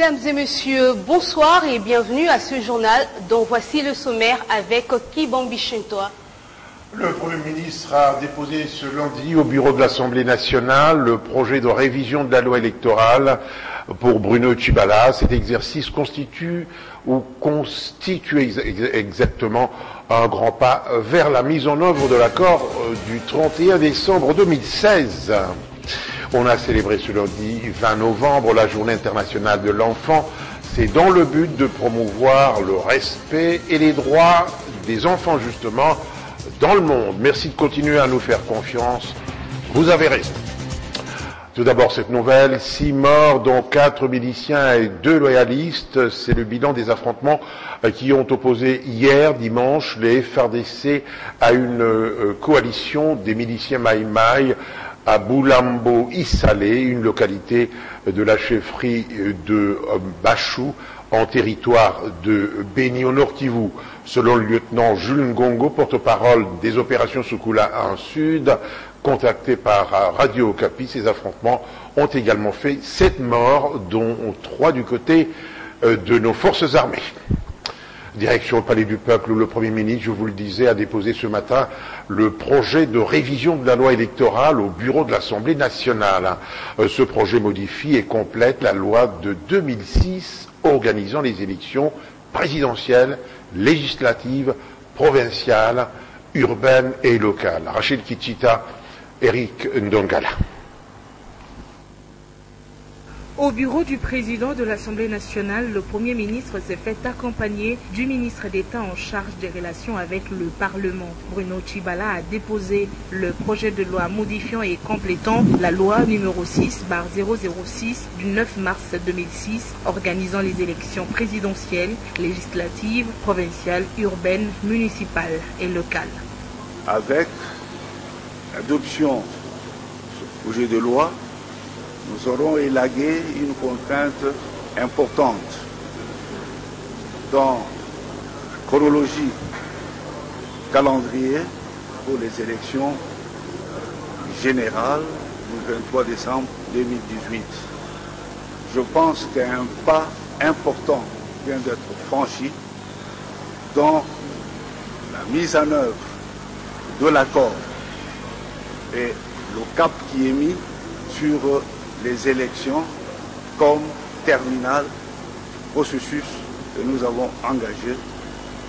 Mesdames et messieurs, bonsoir et bienvenue à ce journal dont voici le sommaire avec Kibambi Shentoa. Le Premier ministre a déposé ce lundi au bureau de l'Assemblée nationale le projet de révision de la loi électorale pour Bruno Tshibala. Cet exercice constitue exactement un grand pas vers la mise en œuvre de l'accord du 31 décembre 2016. On a célébré ce lundi 20 novembre la journée internationale de l'enfant. C'est dans le but de promouvoir le respect et les droits des enfants justement dans le monde. Merci de continuer à nous faire confiance. Vous avez raison. Tout d'abord, cette nouvelle, 6 morts, dont 4 miliciens et 2 loyalistes. C'est le bilan des affrontements qui ont opposé hier, dimanche, les FARDC à une coalition des miliciens Maï-Maï à Boulambo Issalé, une localité de la chefferie de Bachou, en territoire de Béni au Nord Kivu. Selon le lieutenant Jules Ngongo, porte-parole des opérations Soukula en Sud, contacté par Radio Okapi, ces affrontements ont également fait 7 morts, dont 3 du côté de nos forces armées. Direction le Palais du Peuple, où le Premier ministre, je vous le disais, a déposé ce matin le projet de révision de la loi électorale au bureau de l'Assemblée nationale. Ce projet modifie et complète la loi de 2006 organisant les élections présidentielles, législatives, provinciales, urbaines et locales. Rachel Kichita, Eric Ndongala. Au bureau du président de l'Assemblée nationale, le Premier ministre s'est fait accompagner du ministre d'État en charge des relations avec le Parlement. Bruno Tshibala a déposé le projet de loi modifiant et complétant la loi numéro 6/006 du 9 mars 2006 organisant les élections présidentielles, législatives, provinciales, urbaines, municipales et locales. Avec l'adoption de ce projet de loi, nous aurons élagué une contrainte importante dans la chronologie calendrier pour les élections générales du 23 décembre 2018. Je pense qu'un pas important vient d'être franchi dans la mise en œuvre de l'accord et le cap qui est mis sur les élections comme terminal processus que nous avons engagé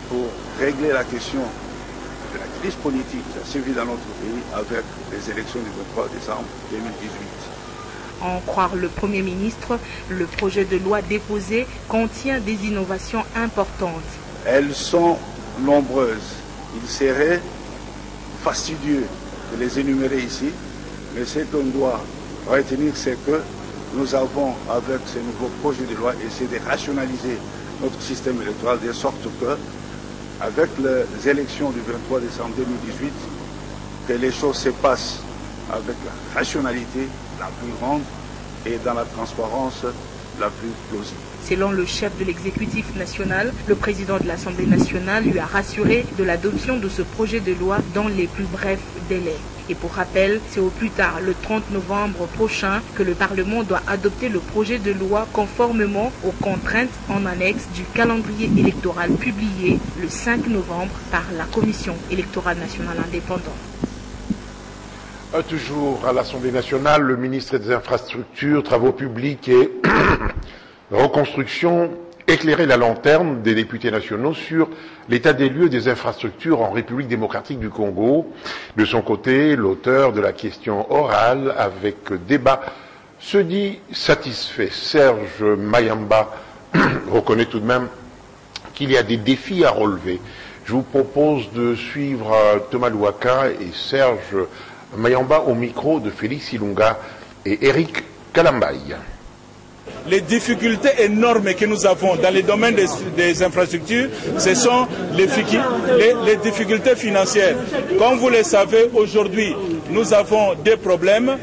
pour régler la question de la crise politique qui a sévi dans notre pays avec les élections du 23 décembre 2018. En croire le Premier ministre, le projet de loi déposé contient des innovations importantes. Elles sont nombreuses. Il serait fastidieux de les énumérer ici, mais ce qu'on doit retenir, c'est que nous avons, avec ce nouveau projet de loi, essayé de rationaliser notre système électoral de sorte que, avec les élections du 23 décembre 2018, que les choses se passent avec la rationalité la plus grande et dans la transparence la plus plausible. Selon le chef de l'exécutif national, le président de l'Assemblée nationale lui a rassuré de l'adoption de ce projet de loi dans les plus brefs délais. Et pour rappel, c'est au plus tard le 30 novembre prochain que le Parlement doit adopter le projet de loi conformément aux contraintes en annexe du calendrier électoral publié le 5 novembre par la Commission électorale nationale indépendante. Toujours à l'Assemblée nationale, le ministre des Infrastructures, Travaux publics et Reconstruction éclairait la lanterne des députés nationaux sur l'état des lieux des infrastructures en République démocratique du Congo. De son côté, l'auteur de la question orale avec débat se dit satisfait. Serge Mayamba reconnaît tout de même qu'il y a des défis à relever. Je vous propose de suivre Thomas Louaka et Serge Mayamba au micro de Félix Ilunga et Eric Kalambaye. Les difficultés énormes que nous avons dans les domaines des infrastructures, ce sont les difficultés financières. Comme vous le savez, aujourd'hui, nous avons des problèmes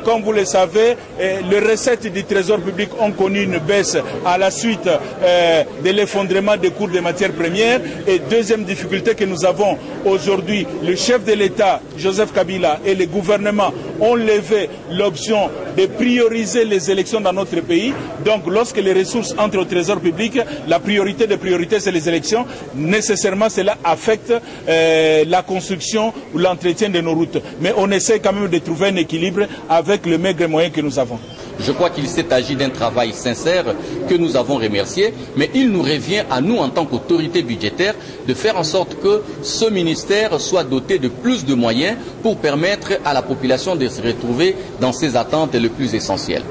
comme vous le savez, les recettes du Trésor public ont connu une baisse à la suite de l'effondrement des cours des matières premières. Et deuxième difficulté que nous avons aujourd'hui, le chef de l'État, Joseph Kabila, et le gouvernement ont levé l'option de prioriser les élections dans notre pays. Donc lorsque les ressources entrent au Trésor public, la priorité des priorités c'est les élections. Nécessairement cela affecte la construction ou l'entretien de nos routes. Mais on essaie quand même de trouver un équilibre avec le maigre moyen que nous avons. Je crois qu'il s'est agi d'un travail sincère que nous avons remercié, mais il nous revient à nous en tant qu'autorité budgétaire de faire en sorte que ce ministère soit doté de plus de moyens pour permettre à la population de se retrouver dans ses attentes les plus essentielles.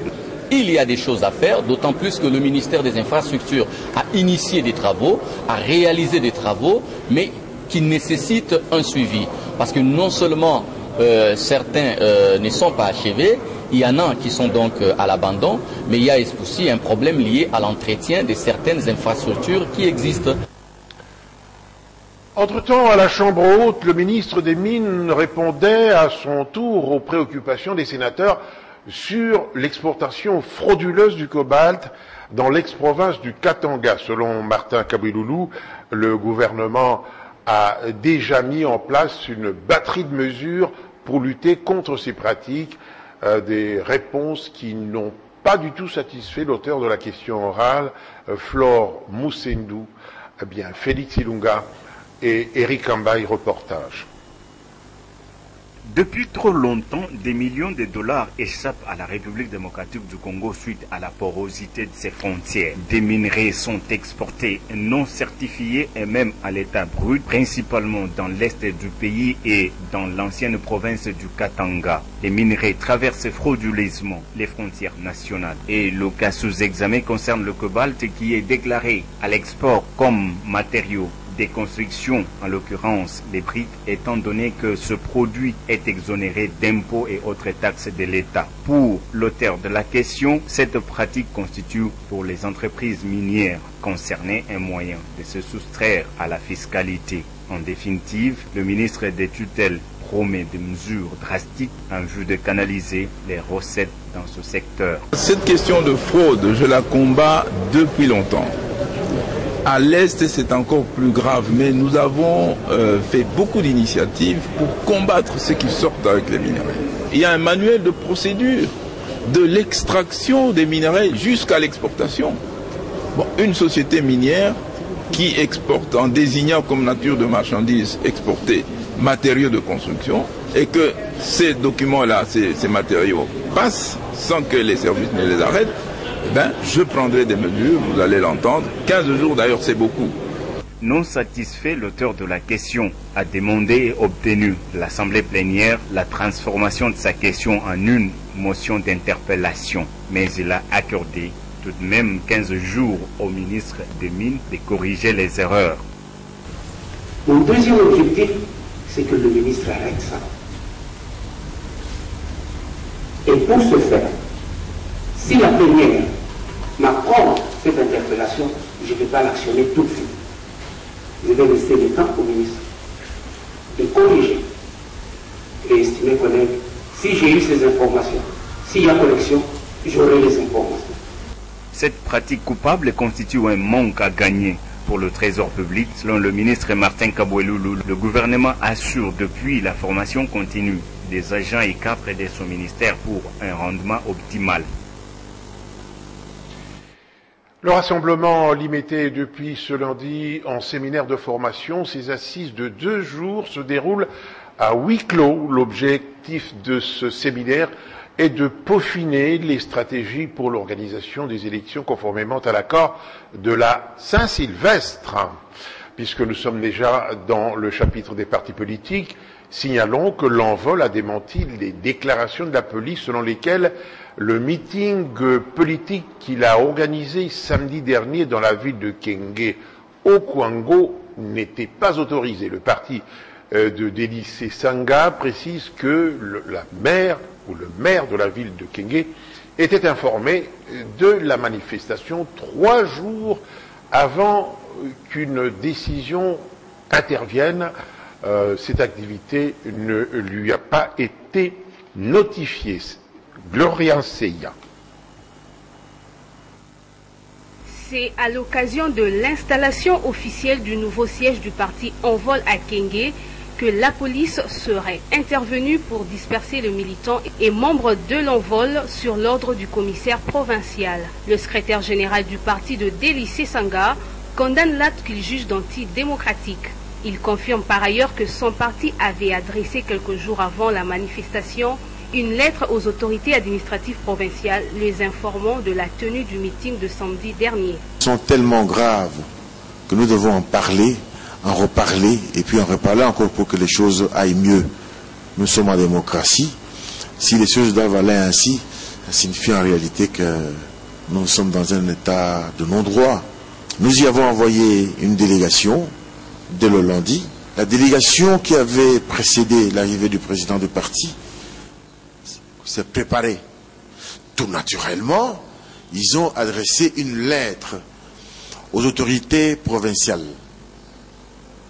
Il y a des choses à faire, d'autant plus que le ministère des Infrastructures a initié des travaux, a réalisé des travaux, mais qui nécessitent un suivi. Parce que non seulement certains ne sont pas achevés, il y en a qui sont donc à l'abandon, mais il y a aussi un problème lié à l'entretien de certaines infrastructures qui existent. Entre-temps, à la Chambre haute, le ministre des Mines répondait à son tour aux préoccupations des sénateurs sur l'exportation frauduleuse du cobalt dans l'ex-province du Katanga. Selon Martin Kabouiloulou, le gouvernement a déjà mis en place une batterie de mesures pour lutter contre ces pratiques, des réponses qui n'ont pas du tout satisfait l'auteur de la question orale, Flore Moussendou, Félix Ilunga et Eric Ambaye, reportage. Depuis trop longtemps, des millions de dollars échappent à la République démocratique du Congo suite à la porosité de ses frontières. Des minerais sont exportés non certifiés et même à l'état brut, principalement dans l'est du pays et dans l'ancienne province du Katanga. Les minerais traversent frauduleusement les frontières nationales. Et le cas sous examen concerne le cobalt qui est déclaré à l'export comme matériau des constructions, en l'occurrence les briques, étant donné que ce produit est exonéré d'impôts et autres taxes de l'État. Pour l'auteur de la question, cette pratique constitue pour les entreprises minières concernées un moyen de se soustraire à la fiscalité. En définitive, le ministre des tutelles promet des mesures drastiques en vue de canaliser les recettes dans ce secteur. Cette question de fraude, je la combats depuis longtemps. À l'Est, c'est encore plus grave, mais nous avons fait beaucoup d'initiatives pour combattre ceux qui sortent avec les minerais. Il y a un manuel de procédure de l'extraction des minerais jusqu'à l'exportation. Bon, une société minière qui exporte en désignant comme nature de marchandises exportées matériaux de construction et que ces documents-là, ces matériaux passent sans que les services ne les arrêtent, je prendrai des mesures, vous allez l'entendre. 15 jours d'ailleurs, c'est beaucoup. Non satisfait, l'auteur de la question a demandé et obtenu de l'Assemblée plénière la transformation de sa question en une motion d'interpellation. Mais il a accordé tout de même 15 jours au ministre des Mines de corriger les erreurs. Mon deuxième objectif, c'est que le ministre arrête ça. Et pour ce faire, si la plénière m'accorde cette interpellation, je ne vais pas l'actionner tout de suite. Je vais laisser le temps au ministre de corriger et estimer, collègues, si j'ai eu ces informations, s'il y a correction, j'aurai les informations. Cette pratique coupable constitue un manque à gagner pour le Trésor public. Selon le ministre Martin Kabouiloulou, le gouvernement assure depuis la formation continue des agents et cadres de son ministère pour un rendement optimal. Le rassemblement limité depuis ce lundi en séminaire de formation. Ces assises de 2 jours se déroulent à huis clos. L'objectif de ce séminaire est de peaufiner les stratégies pour l'organisation des élections conformément à l'accord de la Saint-Sylvestre. Puisque nous sommes déjà dans le chapitre des partis politiques, signalons que l'Envol a démenti les déclarations de la police selon lesquelles le meeting politique qu'il a organisé samedi dernier dans la ville de Kenge, au Kwango, n'était pas autorisé. Le parti de Délicé Sanga précise que la maire ou le maire de la ville de Kenge était informé de la manifestation 3 jours avant qu'une décision intervienne. Cette activité ne lui a pas été notifiée. Gloria Seya. C'est à l'occasion de l'installation officielle du nouveau siège du parti Envol à Kenge que la police serait intervenue pour disperser le militant et membre de l'Envol sur l'ordre du commissaire provincial. Le secrétaire général du parti de Délicé Sanga condamne l'acte qu'il juge d'antidémocratique. Il confirme par ailleurs que son parti avait adressé quelques jours avant la manifestation une lettre aux autorités administratives provinciales les informant de la tenue du meeting de samedi dernier. Ils sont tellement graves que nous devons en parler, en reparler et puis en reparler encore pour que les choses aillent mieux. Nous sommes en démocratie. Si les choses doivent aller ainsi, ça signifie en réalité que nous sommes dans un état de non-droit. Nous y avons envoyé une délégation dès le lundi. La délégation qui avait précédé l'arrivée du président du parti s'est préparée. Tout naturellement, ils ont adressé une lettre aux autorités provinciales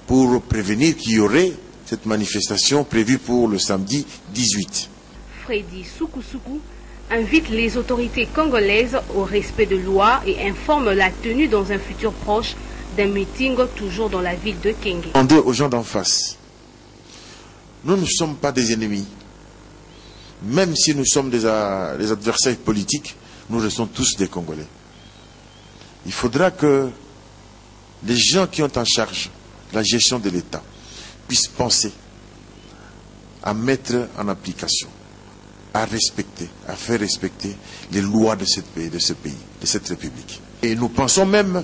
pour prévenir qu'il y aurait cette manifestation prévue pour le samedi 18. Freddy Sukusuku invite les autorités congolaises au respect de loi et informe la tenue dans un futur proche d'un meeting toujours dans la ville de Kenge. Demandez aux gens d'en face. Nous ne sommes pas des ennemis. Même si nous sommes des adversaires politiques, nous restons tous des Congolais. Il faudra que les gens qui ont en charge la gestion de l'État puissent penser à mettre en application, à respecter, à faire respecter les lois de ce pays, de cette République. Et nous pensons même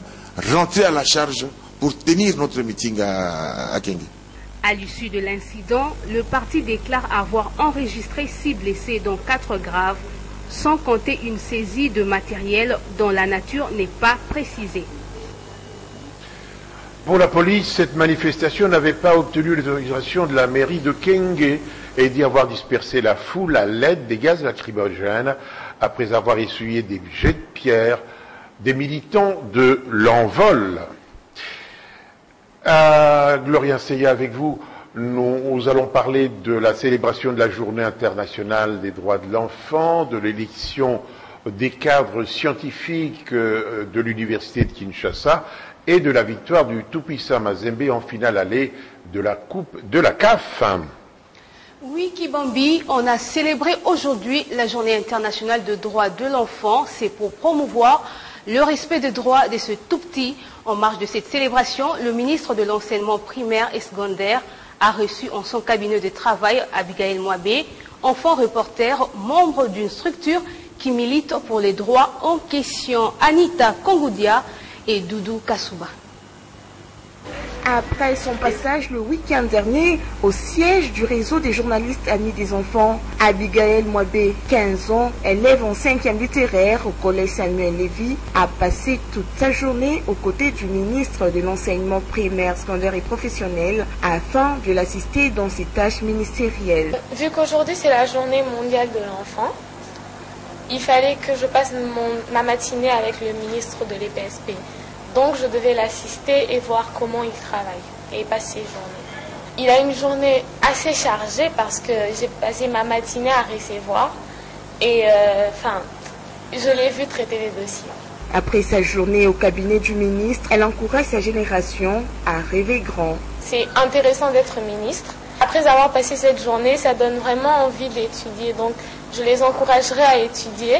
rentrer à la charge pour tenir notre meeting à Kenge. À l'issue de l'incident, le parti déclare avoir enregistré 6 blessés, dont 4 graves, sans compter une saisie de matériel dont la nature n'est pas précisée. Pour la police, cette manifestation n'avait pas obtenu l'autorisation de la mairie de Kenge et d'y avoir dispersé la foule à l'aide des gaz lacrymogènes après avoir essuyé des jets de pierre des militants de l'Envol. Gloria Seya, avec vous, nous allons parler de la célébration de la Journée internationale des droits de l'enfant, de l'élection des cadres scientifiques de l'Université de Kinshasa et de la victoire du tout-puissant Mazembe en finale allée de la Coupe de la CAF. Oui, Kibambi, on a célébré aujourd'hui la Journée internationale des droits de l'enfant. C'est pour promouvoir le respect des droits de ce tout petit. En marge de cette célébration, le ministre de l'enseignement primaire et secondaire a reçu en son cabinet de travail Abigail Mwabe, enfant reporter, membre d'une structure qui milite pour les droits en question. Anita Kongoudia et Doudou Kasouba. Après son passage le week-end dernier au siège du réseau des journalistes amis des enfants, Abigail Mwabe, 15 ans, élève en 5e littéraire au collège Samuel Lévy, a passé toute sa journée aux côtés du ministre de l'enseignement primaire, secondaire et professionnel afin de l'assister dans ses tâches ministérielles. Vu qu'aujourd'hui c'est la journée mondiale de l'enfant, il fallait que je passe ma matinée avec le ministre de l'EPSP. Donc je devais l'assister et voir comment il travaille et passer ses journées. Il a une journée assez chargée parce que j'ai passé ma matinée à recevoir et je l'ai vu traiter les dossiers. Après sa journée au cabinet du ministre, elle encourage sa génération à rêver grand. C'est intéressant d'être ministre. Après avoir passé cette journée, ça donne vraiment envie d'étudier. Donc je les encouragerai à étudier,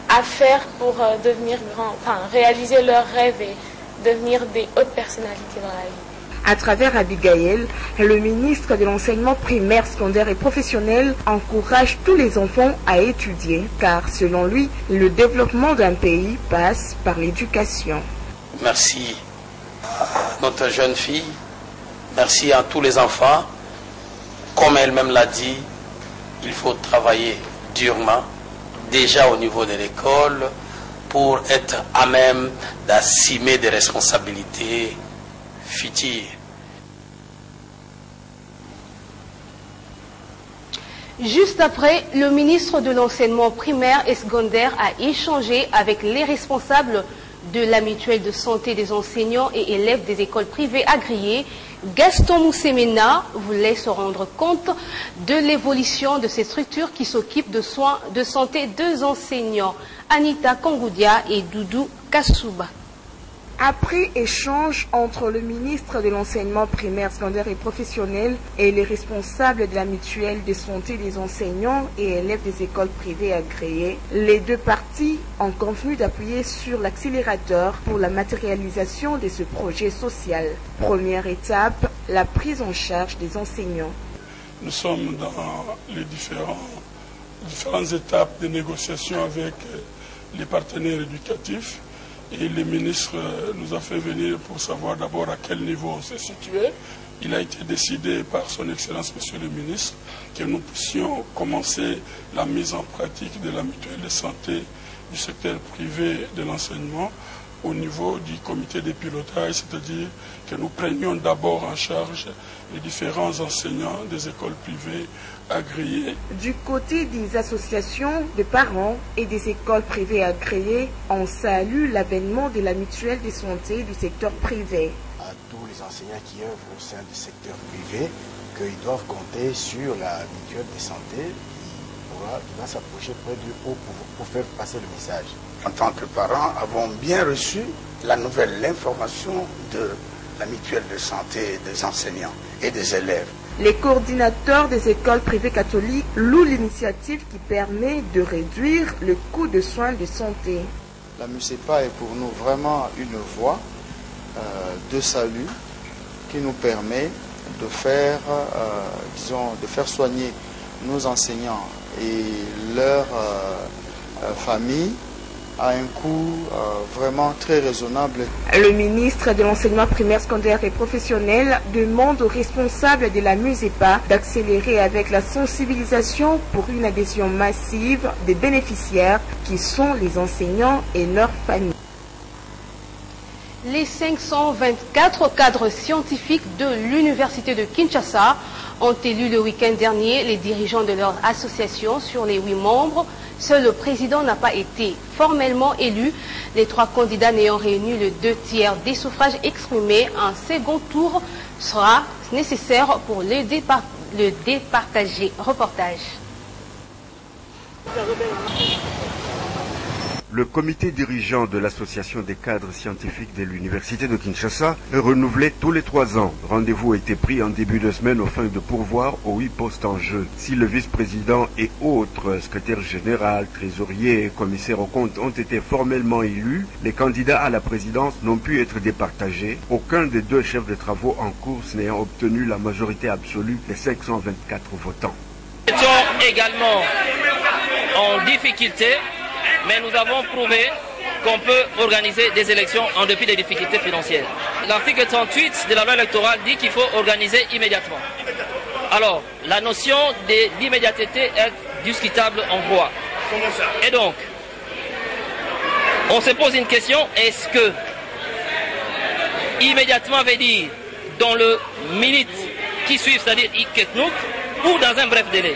à faire pour devenir grand, réaliser leurs rêves et devenir des hautes personnalités dans la vie. À travers Abigail, le ministre de l'enseignement primaire, secondaire et professionnel encourage tous les enfants à étudier, car selon lui, le développement d'un pays passe par l'éducation. Merci à notre jeune fille, merci à tous les enfants. Comme elle-même l'a dit, il faut travailler durement, déjà au niveau de l'école, pour être à même d'assumer des responsabilités futures. Juste après, le ministre de l'enseignement primaire et secondaire a échangé avec les responsables de la mutuelle de santé des enseignants et élèves des écoles privées agréées, Gaston Moussemena voulait se rendre compte de l'évolution de ces structures qui s'occupent de soins de santé des enseignants. Anita Kongoudia et Doudou Kassouba. Après échange entre le ministre de l'enseignement primaire, secondaire et professionnel et les responsables de la mutuelle de santé des enseignants et élèves des écoles privées agréées, les deux parties ont convenu d'appuyer sur l'accélérateur pour la matérialisation de ce projet social. Première étape, la prise en charge des enseignants. Nous sommes dans les différentes étapes de négociation avec les partenaires éducatifs. Et le ministre nous a fait venir pour savoir d'abord à quel niveau on se situait. Il a été décidé par son Excellence, Monsieur le ministre, que nous puissions commencer la mise en pratique de la mutuelle de santé du secteur privé de l'enseignement au niveau du comité de pilotage, c'est-à-dire que nous prenions d'abord en charge les différents enseignants des écoles privées agréées. Du côté des associations de parents et des écoles privées agréées, on salue l'avènement de la mutuelle de santé du secteur privé. À tous les enseignants qui œuvrent au sein du secteur privé, qu'ils doivent compter sur la mutuelle de santé qui va s'approcher près d'eux pour faire passer le message. En tant que parents, avons bien reçu la nouvelle information de la mutuelle de santé des enseignants et des élèves. Les coordinateurs des écoles privées catholiques louent l'initiative qui permet de réduire le coût de soins de santé. La MUCEPA est pour nous vraiment une voie de salut qui nous permet de faire, de faire soigner nos enseignants et leurs familles à un coût vraiment très raisonnable. Le ministre de l'enseignement primaire, secondaire et professionnel demande aux responsables de la MUCEPA d'accélérer avec la sensibilisation pour une adhésion massive des bénéficiaires qui sont les enseignants et leurs familles. Les 524 cadres scientifiques de l'Université de Kinshasa ont élu le week-end dernier les dirigeants de leur association. Sur les 8 membres. Seul le président n'a pas été formellement élu. Les 3 candidats n'ayant réuni le 2/3 des suffrages exprimés, un second tour sera nécessaire pour le départager. Reportage. Le comité dirigeant de l'association des cadres scientifiques de l'Université de Kinshasa est renouvelé tous les 3 ans. Rendez-vous a été pris en début de semaine afin de pourvoir aux 8 postes en jeu. Si le vice-président et autres secrétaires général, trésoriers et commissaires aux comptes ont été formellement élus, les candidats à la présidence n'ont pu être départagés, aucun des 2 chefs de travaux en course n'ayant obtenu la majorité absolue des 524 votants. Nous sommes également en difficulté, mais nous avons prouvé qu'on peut organiser des élections en dépit des difficultés financières. L'article 38 de la loi électorale dit qu'il faut organiser immédiatement. Alors, la notion d'immédiateté est discutable en droit. Et donc, on se pose une question, est-ce que immédiatement veut dire dans le minute qui suit, c'est-à-dire Iketnouk, ou dans un bref délai?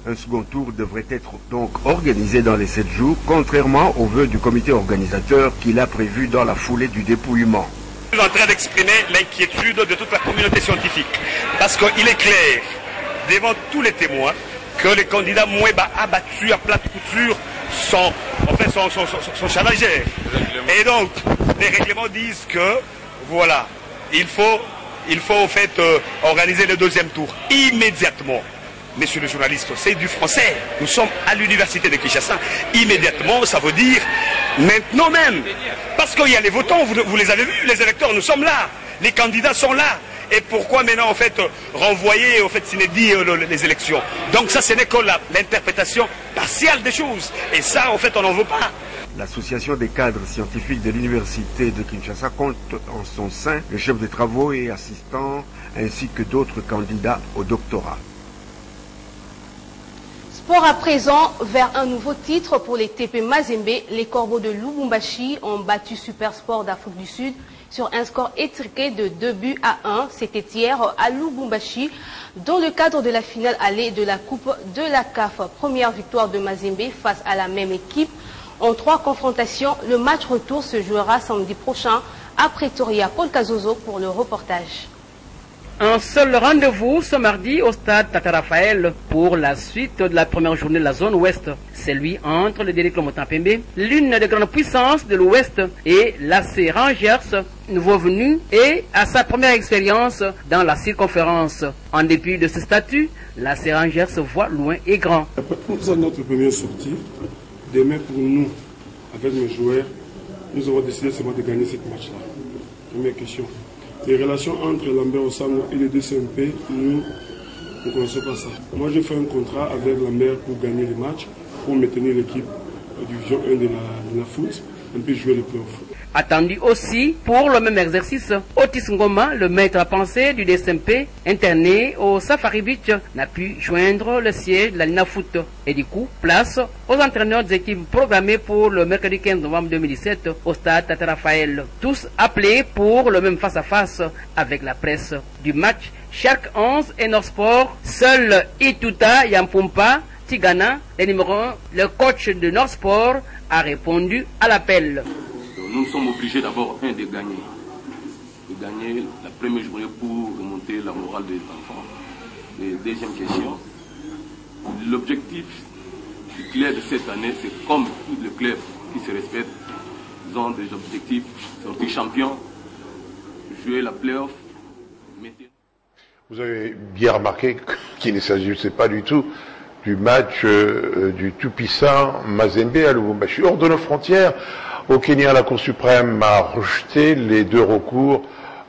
Un second tour devrait être donc organisé dans les 7 jours, contrairement aux vœux du comité organisateur qu'il a prévu dans la foulée du dépouillement. Je suis en train d'exprimer l'inquiétude de toute la communauté scientifique, parce qu'il est clair, devant tous les témoins, que les candidats Moueba abattus à plate couture sont challengés. Et donc, les règlements disent que, voilà, il faut en fait organiser le 2e tour immédiatement. Messieurs les journalistes, c'est du français. Nous sommes à l'université de Kinshasa. Immédiatement, ça veut dire maintenant même. Parce qu'il y a les votants, vous les avez vus, les électeurs, nous sommes là. Les candidats sont là. Et pourquoi maintenant, en fait, renvoyer, en fait, s'inédit les élections? Donc ça, ce n'est que l'interprétation partielle des choses. Et ça, en fait, on n'en veut pas. L'association des cadres scientifiques de l'université de Kinshasa compte en son sein les chefs de travaux et assistants, ainsi que d'autres candidats au doctorat. Sport à présent, vers un nouveau titre pour les TP Mazembe, les Corbeaux de Lubumbashi ont battu Super Sport d'Afrique du Sud sur un score étriqué de 2-1. C'était hier à Lubumbashi, dans le cadre de la finale allée de la Coupe de la CAF. Première victoire de Mazembe face à la même équipe en 3 confrontations. Le match retour se jouera samedi prochain à Pretoria. Paul Kazozo pour le reportage. Un seul rendez-vous ce mardi au stade Tata Raphaël pour la suite de la première journée de la zone ouest. C'est lui entre le Derrick Lomotin-Pembe, l'une des grandes puissances de l'ouest, et l'AC Rangers, nouveau venu et à sa première expérience dans la circonférence. En dépit de ce statut, l'AC Rangers se voit loin et grand. Pour notre première sortie, demain pour nous, avec mes joueurs, nous avons décidé seulement de gagner cette match-là. Première question. Les relations entre Lambert Ossano et les deux CMP, nous ne connaissons pas ça. Moi, j'ai fait un contrat avec Lambert pour gagner les matchs, pour maintenir l'équipe division 1 de la foot, et puis jouer les playoffs. Attendu aussi pour le même exercice, Otis Ngoma, le maître à penser du DSMP, interné au Safari Beach, n'a pu joindre le siège de la Lina Foot. Et du coup, place aux entraîneurs des équipes programmées pour le mercredi 15 novembre 2017 au stade Tata Raphaël. Tous appelés pour le même face-à-face avec la presse. Du match, chaque 11 est Nord Sport. Seul Ituta Yampumpa Tigana, le numéro 1, le coach de Nord Sport, a répondu à l'appel. Nous sommes obligés d'abord de gagner. De gagner la première journée pour remonter la morale des enfants. Et deuxième question, l'objectif du club de cette année, c'est comme tous les clubs qui se respectent, ils ont des objectifs, sortir champion, jouer la play-off. Vous avez bien remarqué qu'il ne s'agissait pas du tout du match du tout-puissant Mazembe à Lubumbashi. Hors de nos frontières, au Kenya, la Cour suprême a rejeté les 2 recours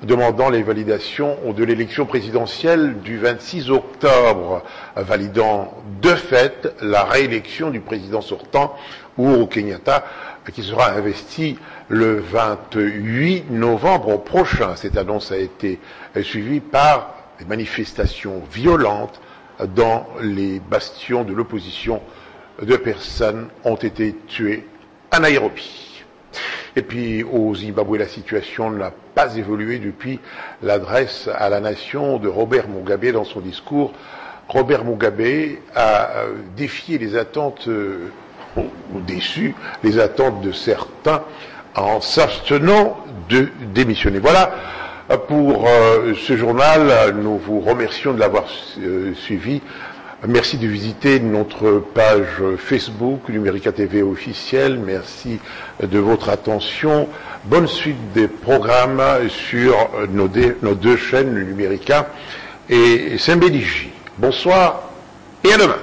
demandant les validations de l'élection présidentielle du 26 octobre, validant de fait la réélection du président sortant, Uhuru Kenyatta, qui sera investi le 28 novembre prochain. Cette annonce a été suivie par des manifestations violentes dans les bastions de l'opposition. 2 personnes ont été tuées à Nairobi. Et puis au Zimbabwe, la situation n'a pas évolué depuis l'adresse à la nation de Robert Mugabe dans son discours. Robert Mugabe a défié les attentes, ou déçu les attentes de certains en s'abstenant de démissionner. Voilà pour ce journal. Nous vous remercions de l'avoir suivi. Merci de visiter notre page Facebook, Numérica TV officielle. Merci de votre attention. Bonne suite des programmes sur nos 2 chaînes, Numérica et Symbéligi. Bonsoir et à demain.